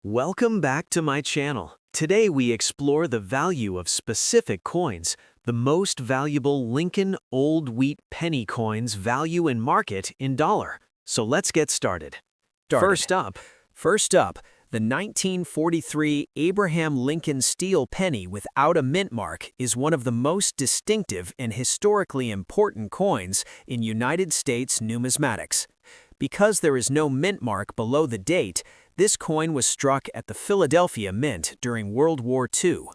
Welcome back to my channel. Today we explore the value of specific coins, the most valuable Lincoln Old Wheat penny coins value in market in dollar. So let's get started. First up, the 1943 Abraham Lincoln steel penny without a mint mark is one of the most distinctive and historically important coins in United States numismatics. Because there is no mint mark below the date, this coin was struck at the Philadelphia Mint during World War II.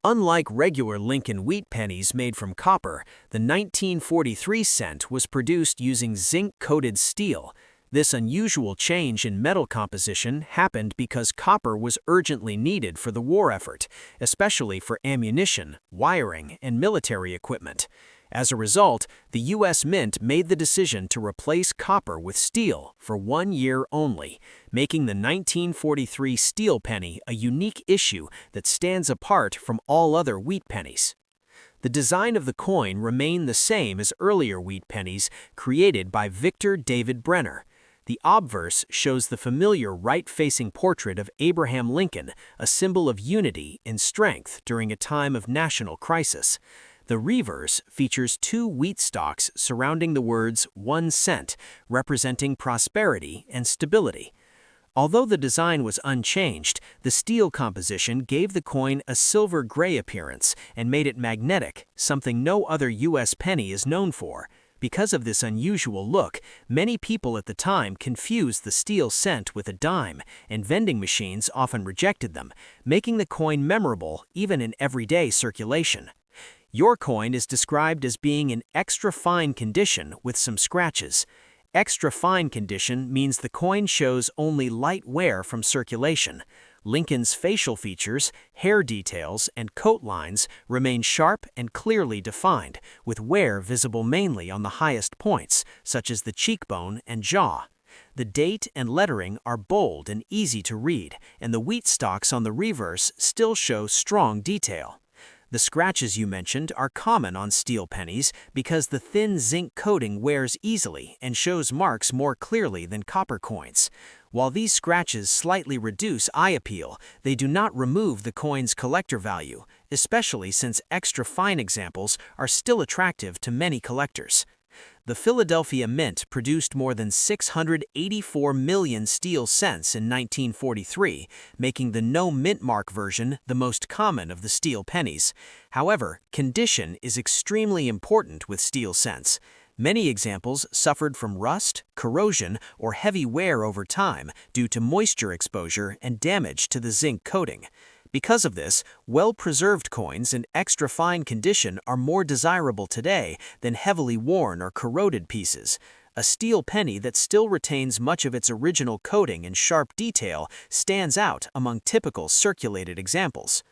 Unlike regular Lincoln wheat pennies made from copper, the 1943 cent was produced using zinc-coated steel. This unusual change in metal composition happened because copper was urgently needed for the war effort, especially for ammunition, wiring, and military equipment. As a result, the U.S. Mint made the decision to replace copper with steel for 1 year only, making the 1943 steel penny a unique issue that stands apart from all other wheat pennies. The design of the coin remained the same as earlier wheat pennies created by Victor David Brenner. The obverse shows the familiar right-facing portrait of Abraham Lincoln, a symbol of unity and strength during a time of national crisis. The reverse features two wheat stalks surrounding the words 1 cent, representing prosperity and stability. Although the design was unchanged, the steel composition gave the coin a silver-gray appearance and made it magnetic, something no other U.S. penny is known for. Because of this unusual look, many people at the time confused the steel cent with a dime, and vending machines often rejected them, making the coin memorable even in everyday circulation. Your coin is described as being in extra fine condition with some scratches. Extra fine condition means the coin shows only light wear from circulation. Lincoln's facial features, hair details, and coat lines remain sharp and clearly defined, with wear visible mainly on the highest points, such as the cheekbone and jaw. The date and lettering are bold and easy to read, and the wheat stalks on the reverse still show strong detail. The scratches you mentioned are common on steel pennies because the thin zinc coating wears easily and shows marks more clearly than copper coins. While these scratches slightly reduce eye appeal, they do not remove the coin's collector value, especially since extra fine examples are still attractive to many collectors. The Philadelphia Mint produced more than 684 million steel cents in 1943, making the no mint mark version the most common of the steel pennies. However, condition is extremely important with steel cents. Many examples suffered from rust, corrosion, or heavy wear over time due to moisture exposure and damage to the zinc coating. Because of this, well-preserved coins in extra fine condition are more desirable today than heavily worn or corroded pieces. A steel penny that still retains much of its original coating and sharp detail stands out among typical circulated examples.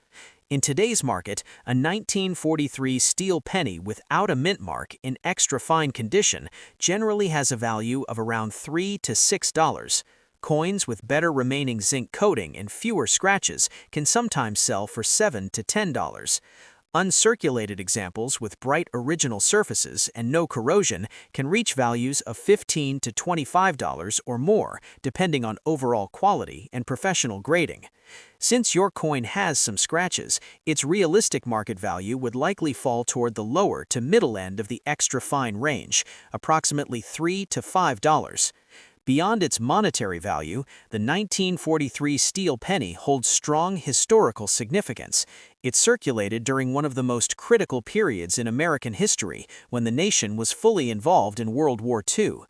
In today's market, a 1943 steel penny without a mint mark in extra fine condition generally has a value of around $3 to $6. Coins with better remaining zinc coating and fewer scratches can sometimes sell for $7 to $10. Uncirculated examples with bright original surfaces and no corrosion can reach values of $15 to $25 or more, depending on overall quality and professional grading. Since your coin has some scratches, its realistic market value would likely fall toward the lower to middle end of the extra fine range, approximately $3 to $5. Beyond its monetary value, the 1943 steel penny holds strong historical significance. It circulated during one of the most critical periods in American history, when the nation was fully involved in World War II.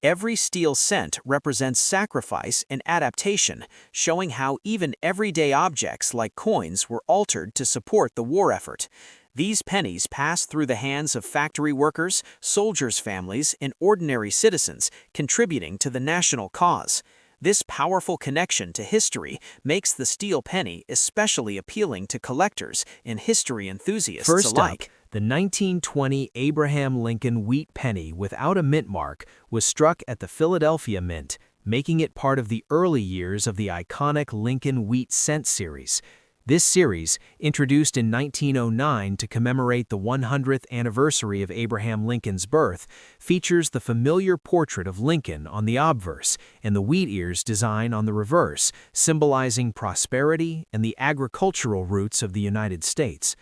Every steel cent represents sacrifice and adaptation, showing how even everyday objects like coins were altered to support the war effort. These pennies passed through the hands of factory workers, soldiers' families, and ordinary citizens, contributing to the national cause. This powerful connection to history makes the steel penny especially appealing to collectors and history enthusiasts alike. The 1920 Abraham Lincoln wheat penny without a mint mark was struck at the Philadelphia Mint, making it part of the early years of the iconic Lincoln wheat cent series. This series, introduced in 1909 to commemorate the 100th anniversary of Abraham Lincoln's birth, features the familiar portrait of Lincoln on the obverse and the wheat ears design on the reverse, symbolizing prosperity and the agricultural roots of the United States.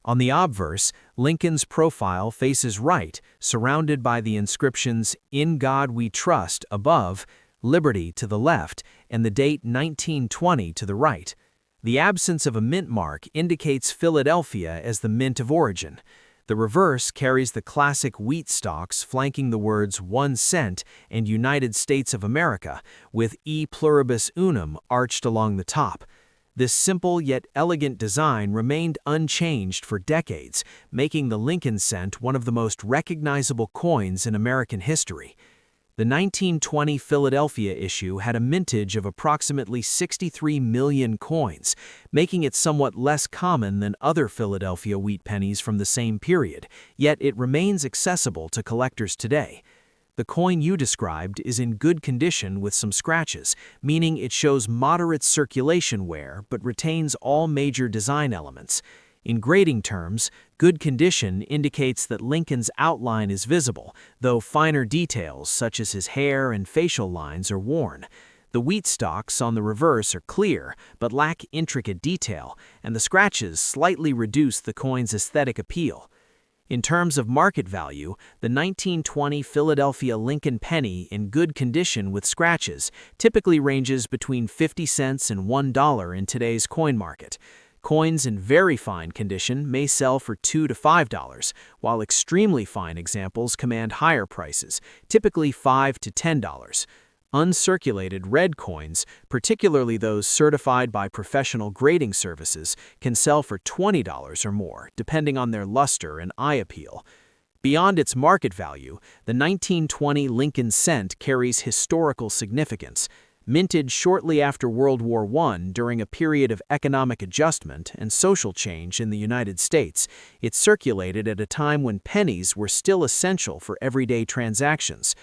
On the obverse, Lincoln's profile faces right, surrounded by the inscriptions "In God We Trust" above, "Liberty" to the left, and the date 1920 to the right. The absence of a mint mark indicates Philadelphia as the mint of origin. The reverse carries the classic wheat stalks flanking the words 1 cent and United States of America, with E pluribus unum arched along the top. This simple yet elegant design remained unchanged for decades, making the Lincoln cent one of the most recognizable coins in American history. The 1920 Philadelphia issue had a mintage of approximately 63 million coins, making it somewhat less common than other Philadelphia wheat pennies from the same period, yet it remains accessible to collectors today. The coin you described is in good condition with some scratches, meaning it shows moderate circulation wear but retains all major design elements. In grading terms, good condition indicates that Lincoln's outline is visible, though finer details such as his hair and facial lines are worn. The wheat stalks on the reverse are clear but lack intricate detail, and the scratches slightly reduce the coin's aesthetic appeal. In terms of market value, the 1920 Philadelphia Lincoln penny in good condition with scratches typically ranges between 50 cents and $1 in today's coin market. Coins in very fine condition may sell for $2 to $5, while extremely fine examples command higher prices, typically $5 to $10. Uncirculated red coins, particularly those certified by professional grading services, can sell for $20 or more, depending on their luster and eye appeal. Beyond its market value, the 1920 Lincoln cent carries historical significance. Minted shortly after World War I during a period of economic adjustment and social change in the United States, it circulated at a time when pennies were still essential for everyday transactions.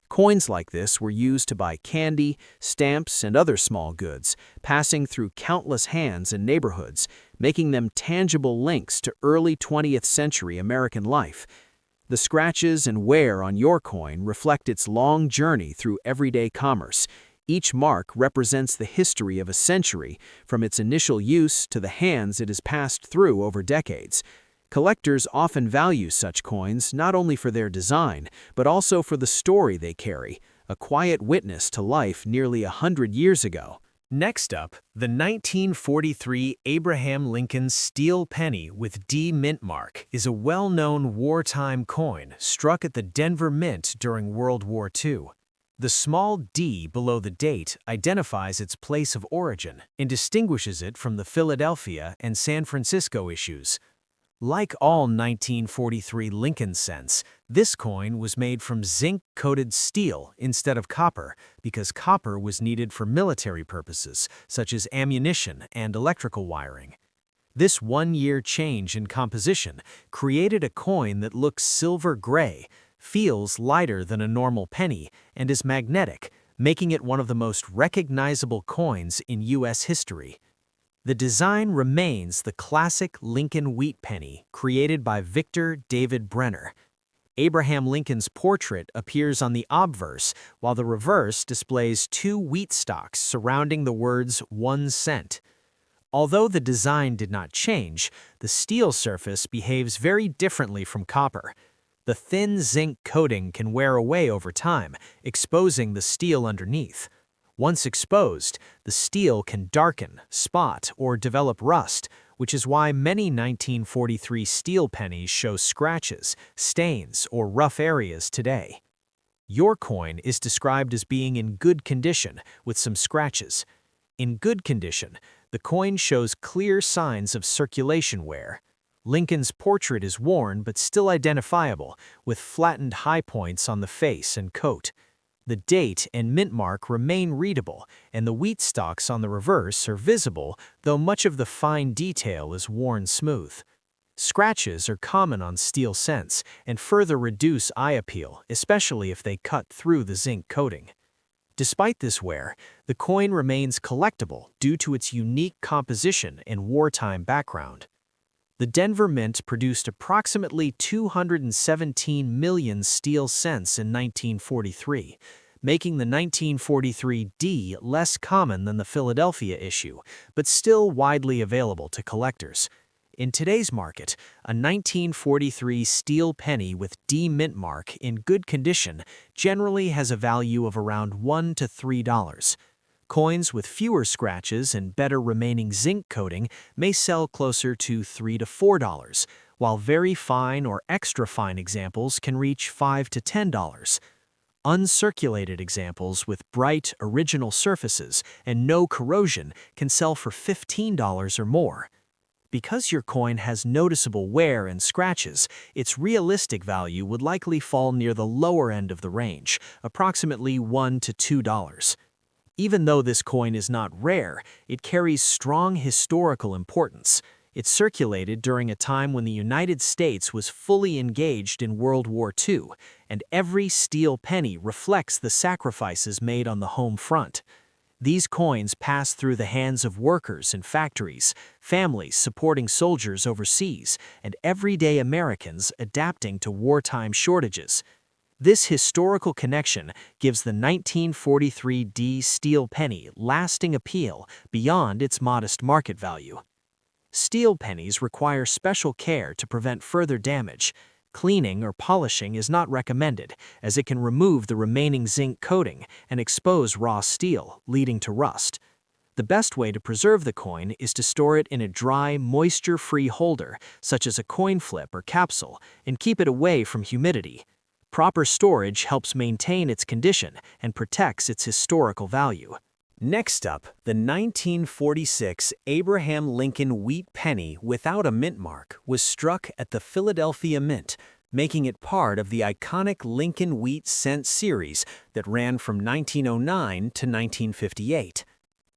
Coins like this were used to buy candy, stamps, and other small goods, passing through countless hands and neighborhoods, making them tangible links to early 20th century American life. The scratches and wear on your coin reflect its long journey through everyday commerce. Each mark represents the history of a century, from its initial use to the hands it has passed through over decades. Collectors often value such coins not only for their design, but also for the story they carry, a quiet witness to life nearly 100 years ago. Next up, the 1943 Abraham Lincoln steel penny with D mint mark is a well-known wartime coin struck at the Denver Mint during World War II. The small D below the date identifies its place of origin and distinguishes it from the Philadelphia and San Francisco issues. Like all 1943 Lincoln cents, this coin was made from zinc-coated steel instead of copper because copper was needed for military purposes, such as ammunition and electrical wiring. This one-year change in composition created a coin that looks silver gray, feels lighter than a normal penny, and is magnetic, making it one of the most recognizable coins in U.S. history. The design remains the classic Lincoln wheat penny created by Victor David Brenner. Abraham Lincoln's portrait appears on the obverse, while the reverse displays two wheat stalks surrounding the words 1 cent. Although the design did not change, the steel surface behaves very differently from copper. The thin zinc coating can wear away over time, exposing the steel underneath. Once exposed, the steel can darken, spot, or develop rust, which is why many 1943 steel pennies show scratches, stains, or rough areas today. Your coin is described as being in good condition, with some scratches. In good condition, the coin shows clear signs of circulation wear. Lincoln's portrait is worn but still identifiable, with flattened high points on the face and coat. The date and mint mark remain readable, and the wheat stalks on the reverse are visible, though much of the fine detail is worn smooth. Scratches are common on steel cents and further reduce eye appeal, especially if they cut through the zinc coating. Despite this wear, the coin remains collectible due to its unique composition and wartime background. The Denver Mint produced approximately 217 million steel cents in 1943, making the 1943 D less common than the Philadelphia issue, but still widely available to collectors. In today's market, a 1943 steel penny with D mint mark in good condition generally has a value of around $1 to $3. Coins with fewer scratches and better remaining zinc coating may sell closer to $3 to $4, while very fine or extra fine examples can reach $5 to $10. Uncirculated examples with bright, original surfaces and no corrosion can sell for $15 or more. Because your coin has noticeable wear and scratches, its realistic value would likely fall near the lower end of the range, approximately $1 to $2. Even though this coin is not rare, it carries strong historical importance. It circulated during a time when the United States was fully engaged in World War II, and every steel penny reflects the sacrifices made on the home front. These coins pass through the hands of workers in factories, families supporting soldiers overseas, and everyday Americans adapting to wartime shortages. This historical connection gives the 1943 D steel penny lasting appeal beyond its modest market value. Steel pennies require special care to prevent further damage. Cleaning or polishing is not recommended, as it can remove the remaining zinc coating and expose raw steel, leading to rust. The best way to preserve the coin is to store it in a dry, moisture-free holder, such as a coin flip or capsule, and keep it away from humidity. Proper storage helps maintain its condition and protects its historical value. Next up, the 1946 Abraham Lincoln wheat penny without a mint mark was struck at the Philadelphia Mint, making it part of the iconic Lincoln wheat cent series that ran from 1909 to 1958.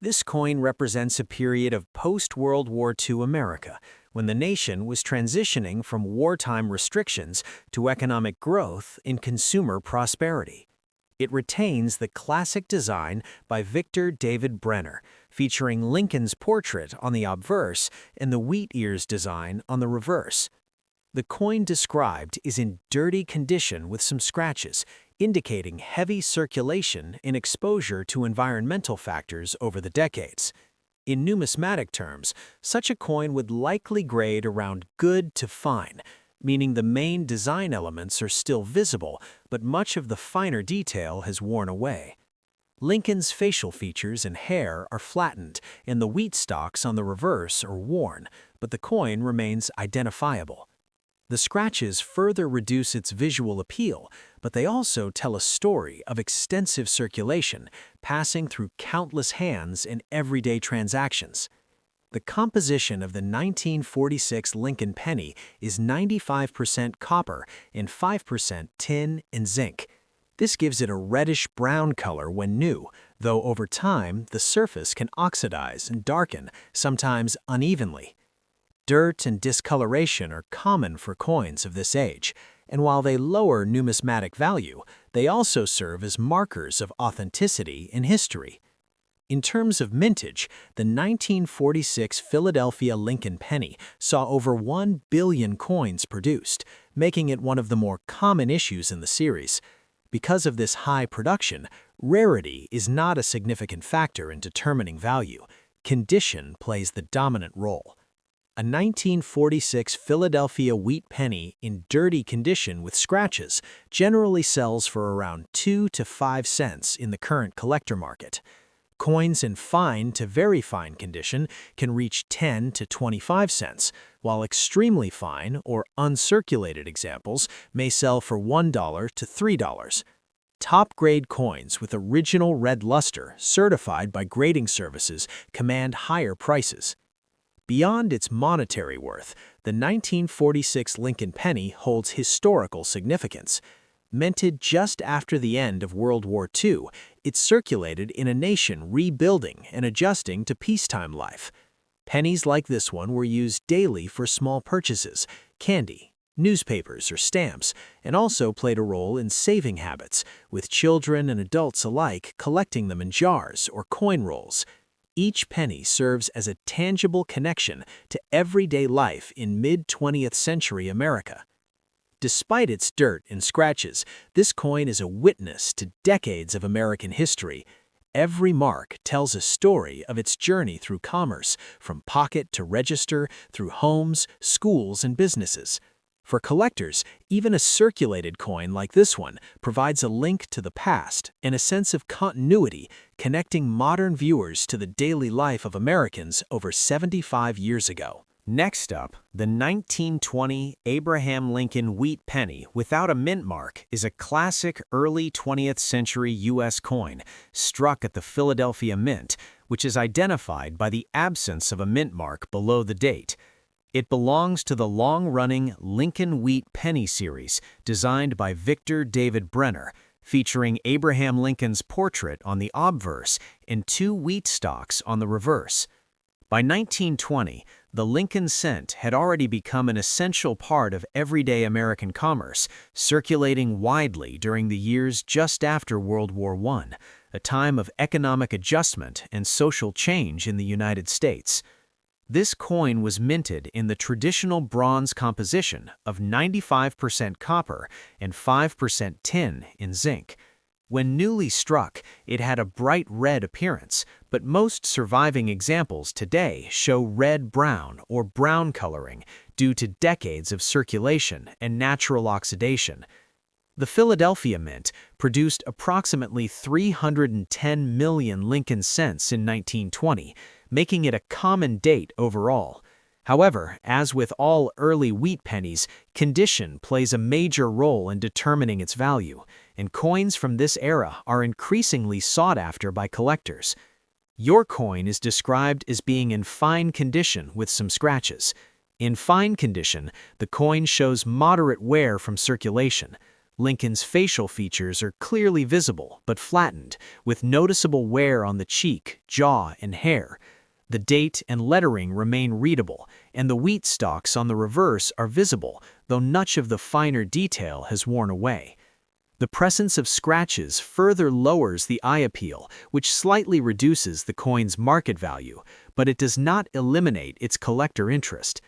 This coin represents a period of post-World War II America, when the nation was transitioning from wartime restrictions to economic growth and consumer prosperity. It retains the classic design by Victor David Brenner, featuring Lincoln's portrait on the obverse and the wheat ears design on the reverse. The coin described is in dirty condition with some scratches, indicating heavy circulation and exposure to environmental factors over the decades. In numismatic terms, such a coin would likely grade around good to fine, meaning the main design elements are still visible, but much of the finer detail has worn away. Lincoln's facial features and hair are flattened, and the wheat stalks on the reverse are worn, but the coin remains identifiable. The scratches further reduce its visual appeal, but they also tell a story of extensive circulation, passing through countless hands in everyday transactions. The composition of the 1946 Lincoln penny is 95% copper and 5% tin and zinc. This gives it a reddish-brown color when new, though over time the surface can oxidize and darken, sometimes unevenly. Dirt and discoloration are common for coins of this age, and while they lower numismatic value, they also serve as markers of authenticity and history. In terms of mintage, the 1946 Philadelphia Lincoln penny saw over 1 billion coins produced, making it one of the more common issues in the series. Because of this high production, rarity is not a significant factor in determining value. Condition plays the dominant role. A 1946 Philadelphia wheat penny in dirty condition with scratches generally sells for around 2 to 5 cents in the current collector market. Coins in fine to very fine condition can reach 10 to 25 cents, while extremely fine or uncirculated examples may sell for $1 to $3. Top-grade coins with original red luster certified by grading services command higher prices. Beyond its monetary worth, the 1946 Lincoln penny holds historical significance. Minted just after the end of World War II, it circulated in a nation rebuilding and adjusting to peacetime life. Pennies like this one were used daily for small purchases, candy, newspapers or stamps, and also played a role in saving habits, with children and adults alike collecting them in jars or coin rolls. Each penny serves as a tangible connection to everyday life in mid-20th century America. Despite its dirt and scratches, this coin is a witness to decades of American history. Every mark tells a story of its journey through commerce, from pocket to register, through homes, schools, and businesses. For collectors, even a circulated coin like this one provides a link to the past and a sense of continuity, connecting modern viewers to the daily life of Americans over 75 years ago. Next up, the 1920 Abraham Lincoln wheat penny without a mint mark is a classic early 20th century U.S. coin struck at the Philadelphia Mint, which is identified by the absence of a mint mark below the date. It belongs to the long-running Lincoln Wheat Penny series, designed by Victor David Brenner, featuring Abraham Lincoln's portrait on the obverse and two wheat stalks on the reverse. By 1920, the Lincoln cent had already become an essential part of everyday American commerce, circulating widely during the years just after World War I, a time of economic adjustment and social change in the United States. This coin was minted in the traditional bronze composition of 95% copper and 5% tin in zinc. When newly struck, it had a bright red appearance, but most surviving examples today show red-brown or brown coloring due to decades of circulation and natural oxidation. The Philadelphia Mint produced approximately 310 million Lincoln cents in 1920, making it a common date overall. However, as with all early wheat pennies, condition plays a major role in determining its value, and coins from this era are increasingly sought after by collectors. Your coin is described as being in fine condition with some scratches. In fine condition, the coin shows moderate wear from circulation. Lincoln's facial features are clearly visible but flattened, with noticeable wear on the cheek, jaw, and hair. The date and lettering remain readable, and the wheat stalks on the reverse are visible, though much of the finer detail has worn away. The presence of scratches further lowers the eye appeal, which slightly reduces the coin's market value, but it does not eliminate its collector interest.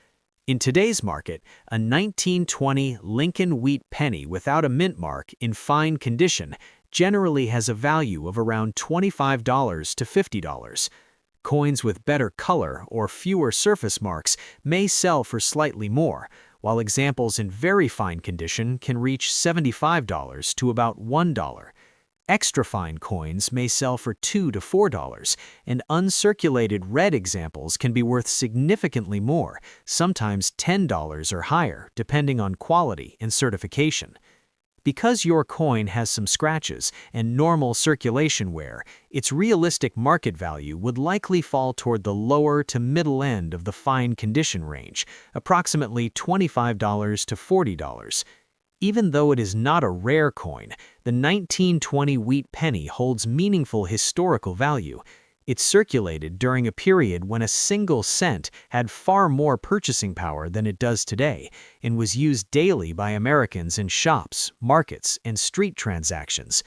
In today's market, a 1920 Lincoln wheat penny without a mint mark in fine condition generally has a value of around $25 to $50. Coins with better color or fewer surface marks may sell for slightly more, while examples in very fine condition can reach $75 to about $1. Extra fine coins may sell for $2 to $4, and uncirculated red examples can be worth significantly more, sometimes $10 or higher, depending on quality and certification. Because your coin has some scratches and normal circulation wear, its realistic market value would likely fall toward the lower to middle end of the fine condition range, approximately $25 to $40. Even though it is not a rare coin, the 1920 wheat penny holds meaningful historical value. It circulated during a period when a single cent had far more purchasing power than it does today, and was used daily by Americans in shops, markets, and street transactions.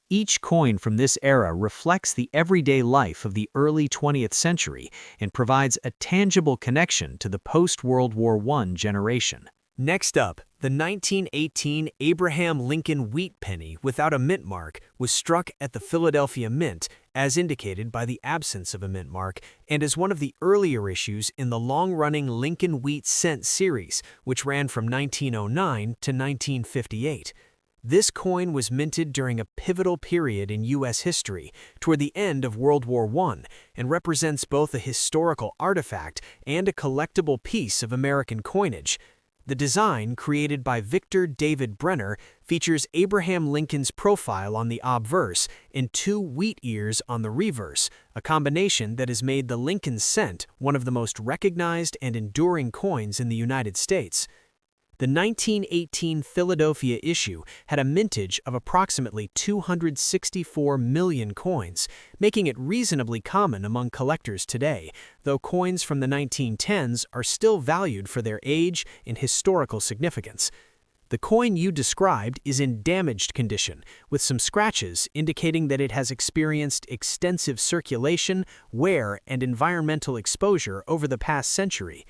Each coin from this era reflects the everyday life of the early 20th century and provides a tangible connection to the post-World War I generation. Next up, the 1918 Abraham Lincoln wheat penny without a mint mark was struck at the Philadelphia Mint, as indicated by the absence of a mint mark, and is one of the earlier issues in the long-running Lincoln Wheat Cent series, which ran from 1909 to 1958. This coin was minted during a pivotal period in U.S. history, toward the end of World War I, and represents both a historical artifact and a collectible piece of American coinage. The design, created by Victor David Brenner, features Abraham Lincoln's profile on the obverse and two wheat ears on the reverse, a combination that has made the Lincoln cent one of the most recognized and enduring coins in the United States. The 1918 Philadelphia issue had a mintage of approximately 264 million coins, making it reasonably common among collectors today, though coins from the 1910s are still valued for their age and historical significance. The coin you described is in damaged condition, with some scratches indicating that it has experienced extensive circulation, wear, and environmental exposure over the past century.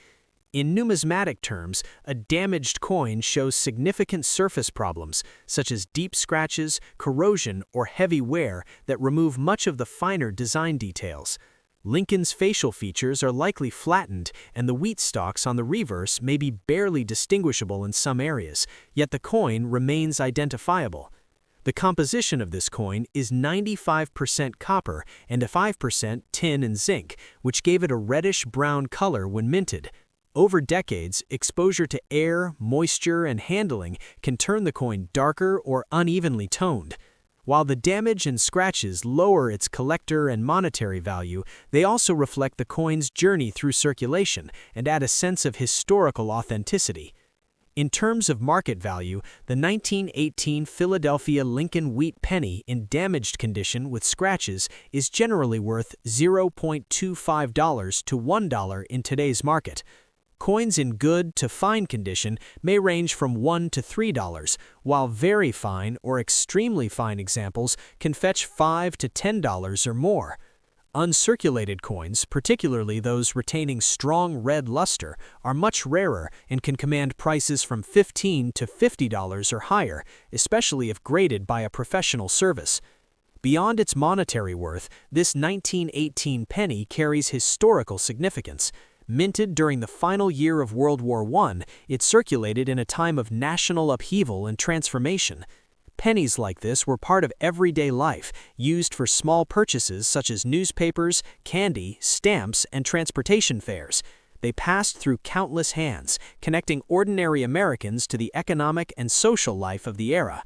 In numismatic terms, a damaged coin shows significant surface problems, such as deep scratches, corrosion, or heavy wear that remove much of the finer design details. Lincoln's facial features are likely flattened, and the wheat stalks on the reverse may be barely distinguishable in some areas, yet the coin remains identifiable. The composition of this coin is 95% copper and 5% tin and zinc, which gave it a reddish-brown color when minted. Over decades, exposure to air, moisture, and handling can turn the coin darker or unevenly toned. While the damage and scratches lower its collector and monetary value, they also reflect the coin's journey through circulation and add a sense of historical authenticity. In terms of market value, the 1918 Philadelphia Lincoln wheat penny in damaged condition with scratches is generally worth $0.25 to $1 in today's market. Coins in good to fine condition may range from $1 to $3, while very fine or extremely fine examples can fetch $5 to $10 or more. Uncirculated coins, particularly those retaining strong red luster, are much rarer and can command prices from $15 to $50 or higher, especially if graded by a professional service. Beyond its monetary worth, this 1918 penny carries historical significance. Minted during the final year of World War I, it circulated in a time of national upheaval and transformation. Pennies like this were part of everyday life, used for small purchases such as newspapers, candy, stamps, and transportation fares. They passed through countless hands, connecting ordinary Americans to the economic and social life of the era.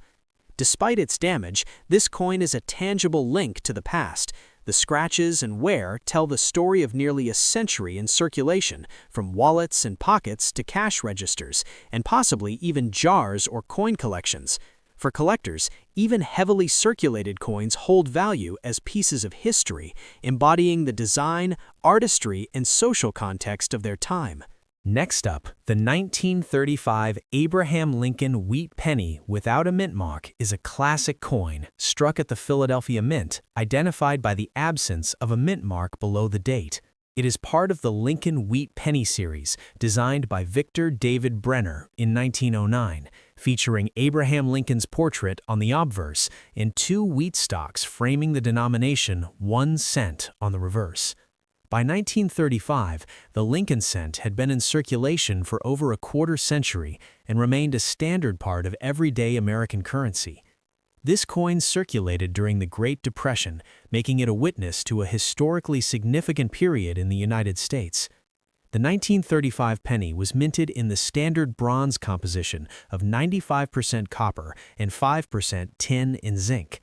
Despite its damage, this coin is a tangible link to the past. The scratches and wear tell the story of nearly a century in circulation, from wallets and pockets to cash registers, and possibly even jars or coin collections. For collectors, even heavily circulated coins hold value as pieces of history, embodying the design, artistry, and social context of their time. Next up, the 1935 Abraham Lincoln wheat penny without a mint mark is a classic coin struck at the Philadelphia Mint, identified by the absence of a mint mark below the date. It is part of the Lincoln Wheat Penny series, designed by Victor David Brenner in 1909, featuring Abraham Lincoln's portrait on the obverse and two wheat stalks framing the denomination 1 cent on the reverse. By 1935, the Lincoln cent had been in circulation for over a quarter century and remained a standard part of everyday American currency. This coin circulated during the Great Depression, making it a witness to a historically significant period in the United States. The 1935 penny was minted in the standard bronze composition of 95% copper and 5% tin and zinc.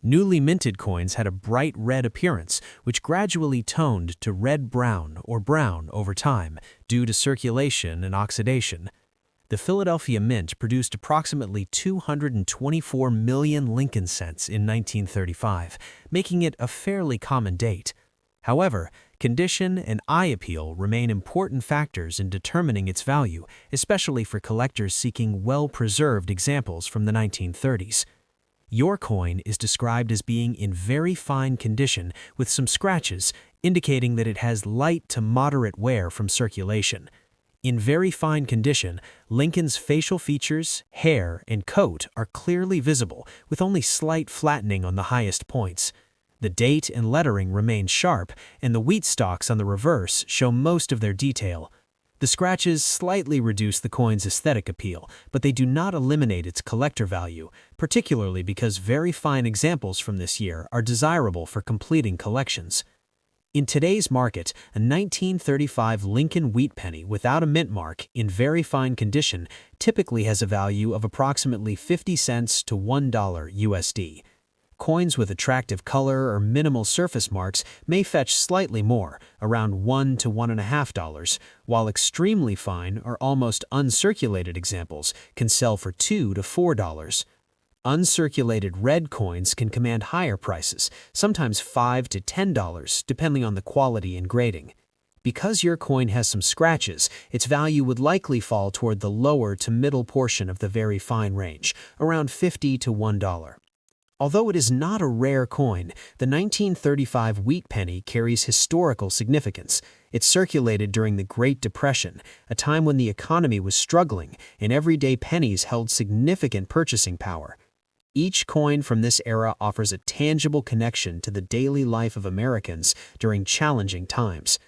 Newly minted coins had a bright red appearance, which gradually toned to red-brown or brown over time due to circulation and oxidation. The Philadelphia Mint produced approximately 224 million Lincoln cents in 1935, making it a fairly common date. However, condition and eye appeal remain important factors in determining its value, especially for collectors seeking well-preserved examples from the 1930s. Your coin is described as being in very fine condition with some scratches, indicating that it has light to moderate wear from circulation. In very fine condition, Lincoln's facial features, hair, and coat are clearly visible, with only slight flattening on the highest points. The date and lettering remain sharp, and the wheat stalks on the reverse show most of their detail. The scratches slightly reduce the coin's aesthetic appeal, but they do not eliminate its collector value, particularly because very fine examples from this year are desirable for completing collections. In today's market, a 1935 Lincoln wheat penny without a mint mark in very fine condition typically has a value of approximately 50 cents to $1 USD. Coins with attractive color or minimal surface marks may fetch slightly more, around $1 to $1.50, while extremely fine or almost uncirculated examples can sell for $2 to $4. Uncirculated red coins can command higher prices, sometimes $5 to $10, depending on the quality and grading. Because your coin has some scratches, its value would likely fall toward the lower to middle portion of the very fine range, around $50 to $1. Although it is not a rare coin, the 1935 wheat penny carries historical significance. It circulated during the Great Depression, a time when the economy was struggling and everyday pennies held significant purchasing power. Each coin from this era offers a tangible connection to the daily life of Americans during challenging times.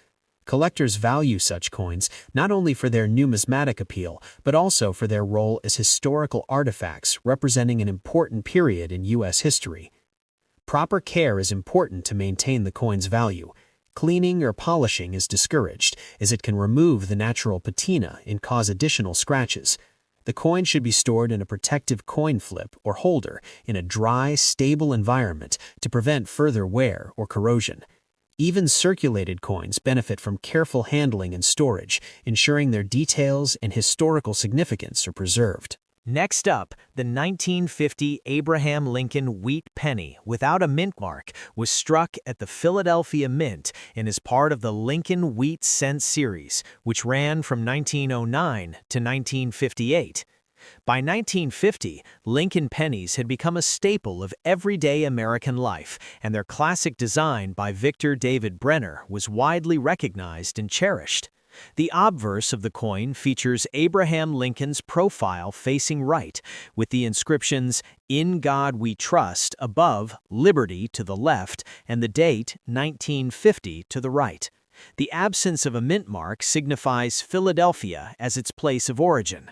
Collectors value such coins not only for their numismatic appeal, but also for their role as historical artifacts representing an important period in U.S. history. Proper care is important to maintain the coin's value. Cleaning or polishing is discouraged, as it can remove the natural patina and cause additional scratches. The coin should be stored in a protective coin flip or holder in a dry, stable environment to prevent further wear or corrosion. Even circulated coins benefit from careful handling and storage, ensuring their details and historical significance are preserved. Next up, the 1950 Abraham Lincoln wheat penny without a mint mark was struck at the Philadelphia Mint and is part of the Lincoln Wheat Cent series, which ran from 1909 to 1958. By 1950, Lincoln pennies had become a staple of everyday American life, and their classic design by Victor David Brenner was widely recognized and cherished. The obverse of the coin features Abraham Lincoln's profile facing right, with the inscriptions, "In God We Trust," above, "Liberty" to the left, and the date, 1950, to the right. The absence of a mint mark signifies Philadelphia as its place of origin.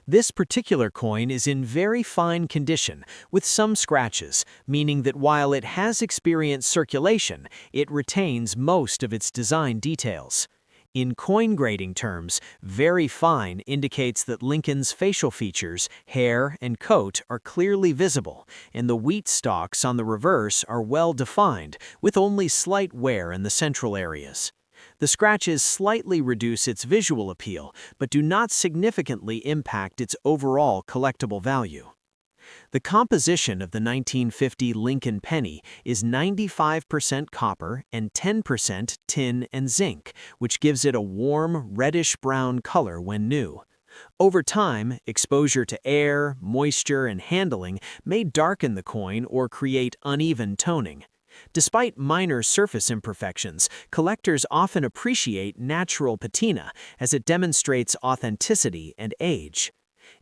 This particular coin is in very fine condition, with some scratches, meaning that while it has experienced circulation, it retains most of its design details. In coin grading terms, very fine indicates that Lincoln's facial features, hair, and coat are clearly visible, and the wheat stalks on the reverse are well defined, with only slight wear in the central areas. The scratches slightly reduce its visual appeal, but do not significantly impact its overall collectible value. The composition of the 1950 Lincoln penny is 95% copper and 10% tin and zinc, which gives it a warm, reddish-brown color when new. Over time, exposure to air, moisture, and handling may darken the coin or create uneven toning. Despite minor surface imperfections, collectors often appreciate natural patina as it demonstrates authenticity and age.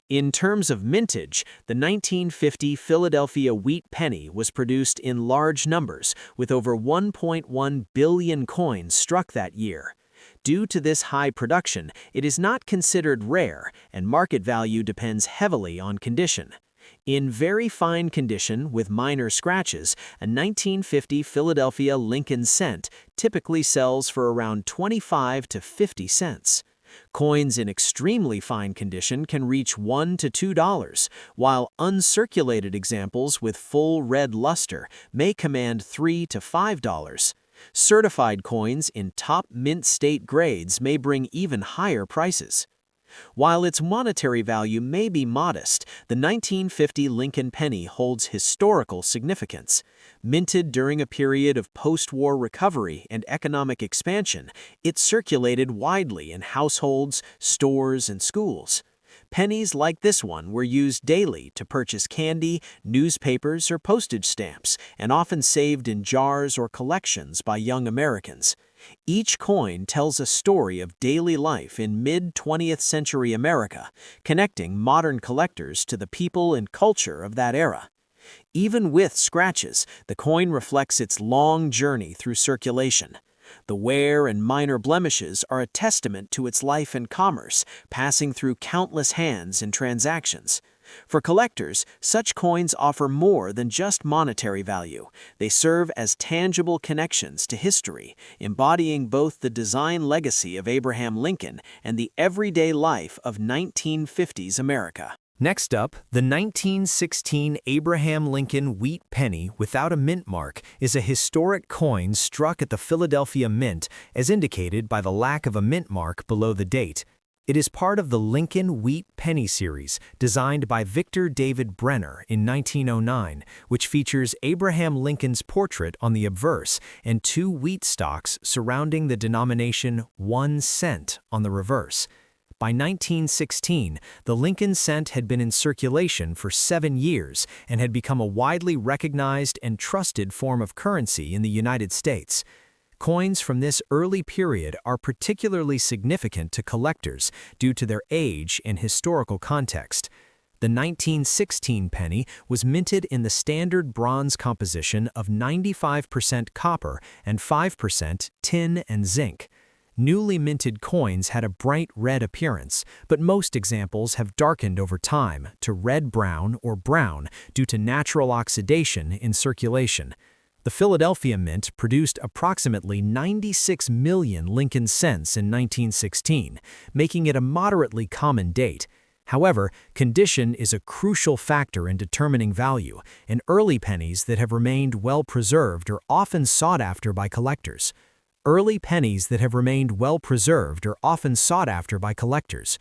In terms of mintage, the 1950 Philadelphia wheat penny was produced in large numbers, with over 1.1 billion coins struck that year. Due to this high production, it is not considered rare, and market value depends heavily on condition. In very fine condition with minor scratches, a 1950 Philadelphia Lincoln cent typically sells for around 25 to 50 cents. Coins in extremely fine condition can reach $1 to $2, while uncirculated examples with full red luster may command $3 to $5. Certified coins in top mint state grades may bring even higher prices. While its monetary value may be modest, the 1950 Lincoln penny holds historical significance. Minted during a period of post-war recovery and economic expansion, it circulated widely in households, stores, and schools. Pennies like this one were used daily to purchase candy, newspapers, or postage stamps, and often saved in jars or collections by young Americans. Each coin tells a story of daily life in mid-20th century America, connecting modern collectors to the people and culture of that era. Even with scratches, the coin reflects its long journey through circulation. The wear and minor blemishes are a testament to its life and commerce, passing through countless hands and transactions. For collectors, such coins offer more than just monetary value. They serve as tangible connections to history, embodying both the design legacy of Abraham Lincoln and the everyday life of 1950s America. Next up, the 1916 Abraham Lincoln wheat penny without a mint mark is a historic coin struck at the Philadelphia Mint as indicated by the lack of a mint mark below the date. It is part of the Lincoln Wheat Penny series, designed by Victor David Brenner in 1909, which features Abraham Lincoln's portrait on the obverse and two wheat stalks surrounding the denomination 1 cent on the reverse. By 1916, the Lincoln cent had been in circulation for 7 years and had become a widely recognized and trusted form of currency in the United States. Coins from this early period are particularly significant to collectors due to their age and historical context. The 1916 penny was minted in the standard bronze composition of 95% copper and 5% tin and zinc. Newly minted coins had a bright red appearance, but most examples have darkened over time to red-brown or brown due to natural oxidation in circulation. The Philadelphia Mint produced approximately 96 million Lincoln cents in 1916, making it a moderately common date. However, condition is a crucial factor in determining value, and early pennies that have remained well preserved are often sought after by collectors. Early pennies that have remained well preserved are often sought after by collectors.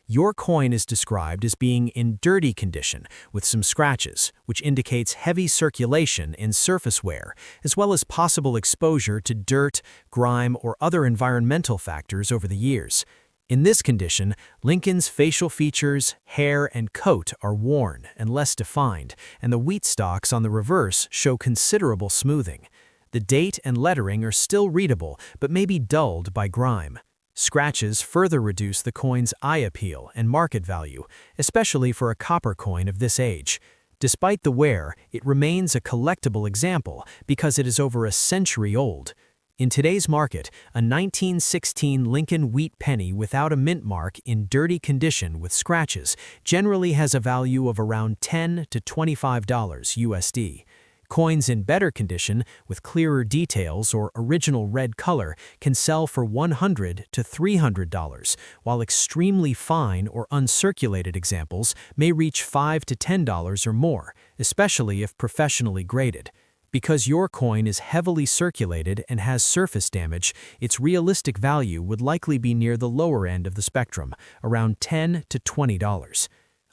Your coin is described as being in dirty condition with some scratches, which indicates heavy circulation in surface wear, as well as possible exposure to dirt, grime, or other environmental factors over the years. In this condition, Lincoln's facial features, hair, and coat are worn and less defined, and the wheat stalks on the reverse show considerable smoothing. The date and lettering are still readable, but may be dulled by grime. Scratches further reduce the coin's eye appeal and market value, especially for a copper coin of this age. Despite the wear, it remains a collectible example because it is over a century old. In today's market, a 1916 Lincoln wheat penny without a mint mark in dirty condition with scratches generally has a value of around $10 to $25 USD. Coins in better condition, with clearer details or original red color, can sell for $100 to $300, while extremely fine or uncirculated examples may reach $5 to $10 or more, especially if professionally graded. Because your coin is heavily circulated and has surface damage, its realistic value would likely be near the lower end of the spectrum, around $10 to $20.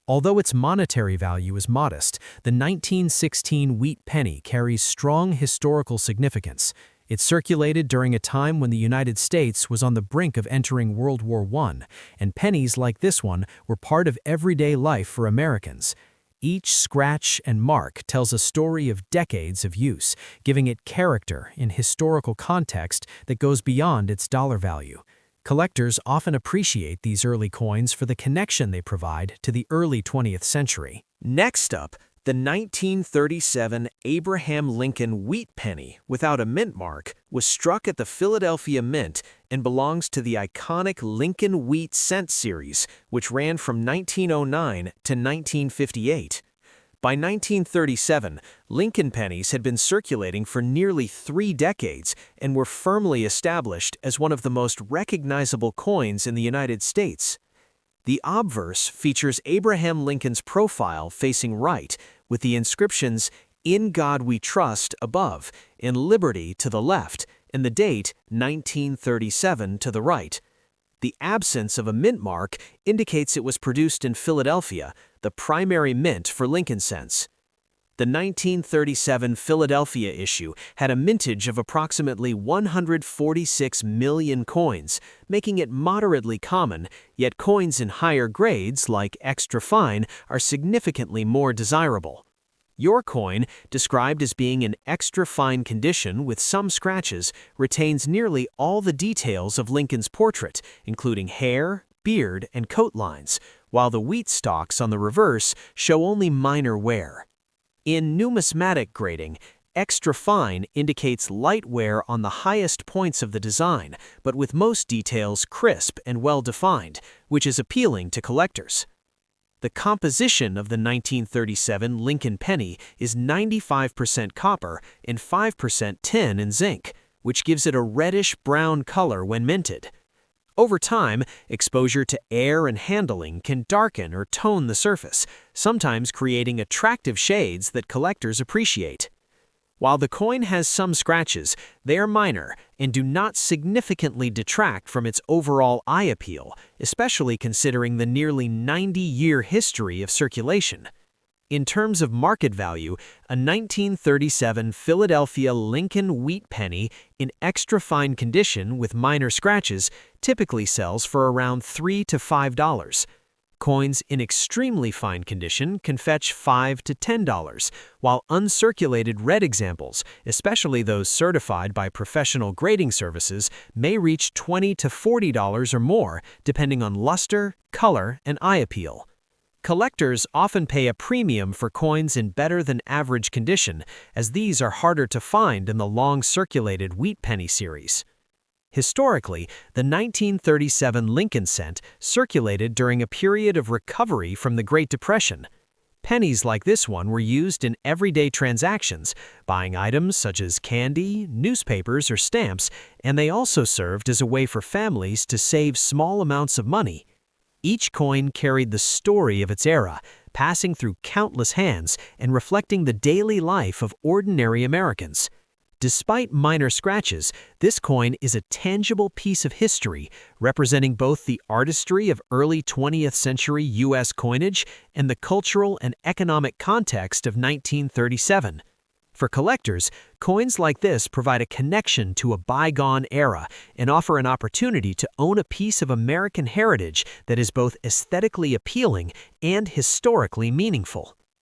Although its monetary value is modest, the 1916 wheat penny carries strong historical significance. It circulated during a time when the United States was on the brink of entering World War I, and pennies like this one were part of everyday life for Americans. Each scratch and mark tells a story of decades of use, giving it character in historical context that goes beyond its dollar value. Collectors often appreciate these early coins for the connection they provide to the early 20th century. Next up, the 1937 Abraham Lincoln wheat penny without a mint mark was struck at the Philadelphia Mint and belongs to the iconic Lincoln Wheat Cent series, which ran from 1909 to 1958. By 1937, Lincoln pennies had been circulating for nearly 3 decades and were firmly established as one of the most recognizable coins in the United States. The obverse features Abraham Lincoln's profile facing right, with the inscriptions, "In God We Trust" above, and "Liberty" to the left, and the date, 1937, to the right. The absence of a mint mark indicates it was produced in Philadelphia, the primary mint for Lincoln cents. The 1937 Philadelphia issue had a mintage of approximately 146 million coins, making it moderately common, yet coins in higher grades, like extra fine, are significantly more desirable. Your coin, described as being in extra fine condition with some scratches, retains nearly all the details of Lincoln's portrait, including hair, beard, and coat lines, while the wheat stalks on the reverse show only minor wear. In numismatic grading, extra fine indicates light wear on the highest points of the design, but with most details crisp and well-defined, which is appealing to collectors. The composition of the 1937 Lincoln penny is 95% copper and 5% tin and zinc, which gives it a reddish-brown color when minted. Over time, exposure to air and handling can darken or tone the surface, sometimes creating attractive shades that collectors appreciate. While the coin has some scratches, they are minor and do not significantly detract from its overall eye appeal, especially considering the nearly 90-year history of circulation. In terms of market value, a 1937 Philadelphia Lincoln wheat penny in extra fine condition with minor scratches typically sells for around $3 to $5. Coins in extremely fine condition can fetch $5 to $10, while uncirculated red examples, especially those certified by professional grading services, may reach $20 to $40 or more, depending on luster, color, and eye appeal. Collectors often pay a premium for coins in better-than-average condition, as these are harder to find in the long-circulated wheat penny series. Historically, the 1937 Lincoln cent circulated during a period of recovery from the Great Depression. Pennies like this one were used in everyday transactions, buying items such as candy, newspapers, or stamps, and they also served as a way for families to save small amounts of money. Each coin carried the story of its era, passing through countless hands and reflecting the daily life of ordinary Americans. Despite minor scratches, this coin is a tangible piece of history, representing both the artistry of early 20th century U.S. coinage and the cultural and economic context of 1937. For collectors, coins like this provide a connection to a bygone era and offer an opportunity to own a piece of American heritage that is both aesthetically appealing and historically meaningful.